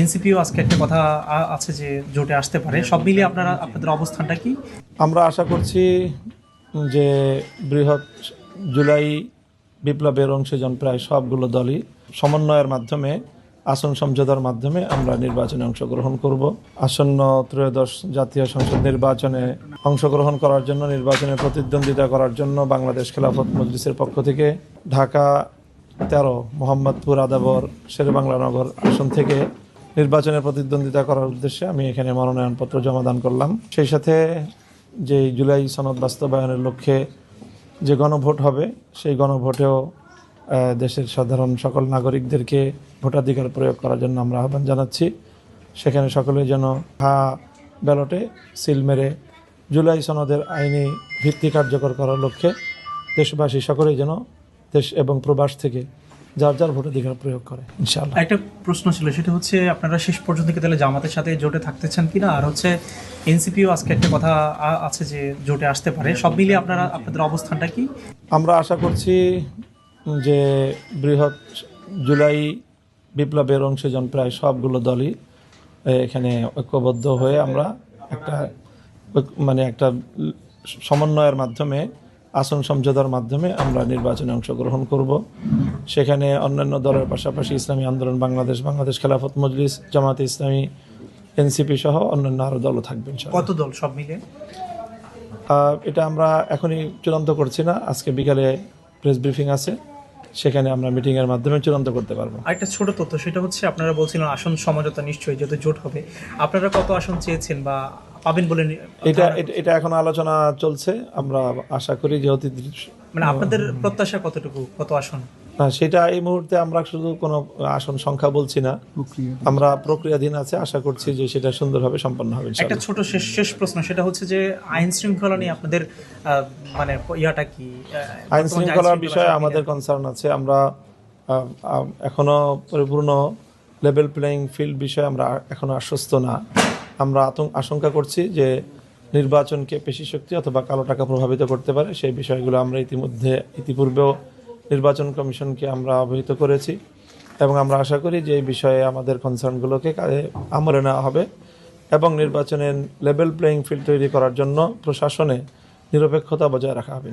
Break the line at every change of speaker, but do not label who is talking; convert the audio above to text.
এনসিপিও আজকে একটা কথা আছে যে জোটে আসতে পারে। সব মিলিয়ে আপনাদের অবস্থানটা কি?
আমরা আশা করছি যে বৃহৎ জুলাই বিপ্লবের অংশীজন প্রায় সবগুলো দলই সমন্বয়ের মাধ্যমে আসন সমঝোতার মাধ্যমে আমরা নির্বাচনে অংশগ্রহণ করব। আসন্ন ত্রয়োদশ জাতীয় সংসদ নির্বাচনে অংশগ্রহণ করার জন্য, নির্বাচনে প্রতিদ্বন্দ্বিতা করার জন্য বাংলাদেশ খেলাফত মজলিসের পক্ষ থেকে ঢাকা 13 মোহাম্মদপুর আদাবর শেরেবাংলা নগর আসন থেকে নির্বাচনে প্রতিদ্বন্দ্বিতা করার উদ্দেশ্যে আমি এখানে মনোনয়নপত্র জমা দান করলাম। সেই সাথে যে জুলাই সনদ বাস্তবায়নের লক্ষ্যে যে গণভোট হবে, সেই গণভোটেও দেশের সাধারণ সকল নাগরিকদেরকে ভোটাধিকার প্রয়োগ করার জন্য আমরা আহ্বান জানাচ্ছি। সেখানে সকলে যেন ব্যালটে সিল মেরে জুলাই সনদের আইনি ভিত্তি কার্যকর করার লক্ষ্যে দেশবাসী সকলেই যেন দেশ এবং প্রবাস থেকে যার যার ভোটাধিকার প্রয়োগ করে ইনশাআল্লাহ।
একটা প্রশ্ন ছিল, সেটা হচ্ছে আপনারা শেষ পর্যন্ত কি তাহলে জামাতের সাথে জোটে থাকতে চান কিনা, আর হচ্ছে এনসিপিও আজকে একটা কথা আছে যে জোটে আসতে পারে। সব মিলিয়ে আপনাদের অবস্থানটা কি?
আমরা আশা করছি যে বৃহৎ জুলাই বিপ্লবের অংশীজন প্রায় সবগুলো দলই এখানে ঐক্যবদ্ধ হয়ে আমরা একটা সমন্বয়ের মাধ্যমে আসন সমঝোতার মাধ্যমে আমরা নির্বাচনে অংশগ্রহণ করব। সেখানে অন্যান্য দলের পাশাপাশি ইসলামী আন্দোলন বাংলাদেশ, বাংলাদেশ খেলাফত মজলিস, জামাতে ইসলামী, এনসিপি সহ অন্যান্য আরও দলও থাকবে।
কত দল সব মিলে?
এটা আমরা এখনই চূড়ান্ত করছি না। আজকে বিকালে প্রেস ব্রিফিং আছে, সেখানে আমরা মিটিংয়ের মাধ্যমে চূড়ান্ত করতে পারবো।
একটা ছোট তথ্য, সেটা হচ্ছে আপনারা বলছিলেন আসন সমঝোতা নিশ্চয়ই যেহেতু জোট হবে, আপনারা কত আসন চেয়েছেন বা পাবেন বলে?
এটা এখন আলোচনা চলছে। আমরা আশা করি যে অতি
আপনাদের প্রত্যাশা কতটুকু, কত আসন?
সেটা এই মুহূর্তে আমরা শুধু কোনো আসন সংখ্যা বলছি না, আমরা প্রক্রিয়াধীন আছে। আশা করছি যে সেটা সুন্দরভাবে সম্পন্ন হবে।
একটা ছোট শেষ প্রশ্ন, সেটা হচ্ছে যে আইন শৃঙ্খলা নিয়ে আপনাদের ইয়াটা কি?
আইন শৃঙ্খলার বিষয়ে আমাদের কনসার্ন আছে। আমরা এখনো পরিপূর্ণ লেভেল প্লেয়িং ফিল্ড বিষয়ে আমরা এখনো আশ্বস্ত না। আমরা আশঙ্কা করছি যে নির্বাচনকে পেশি শক্তি অথবা কালো টাকা প্রভাবিত করতে পারে। সেই বিষয়গুলো আমরা ইতিপূর্বেও নির্বাচন কমিশনকে আমরা অবহিত করেছি এবং আমরা আশা করি যে এই বিষয়ে আমাদের কনসার্নগুলোকে আমলে নেওয়া হবে এবং নির্বাচনের লেভেল প্লেয়িং ফিল্ড তৈরি করার জন্য প্রশাসনে নিরপেক্ষতা বজায় রাখা হবে।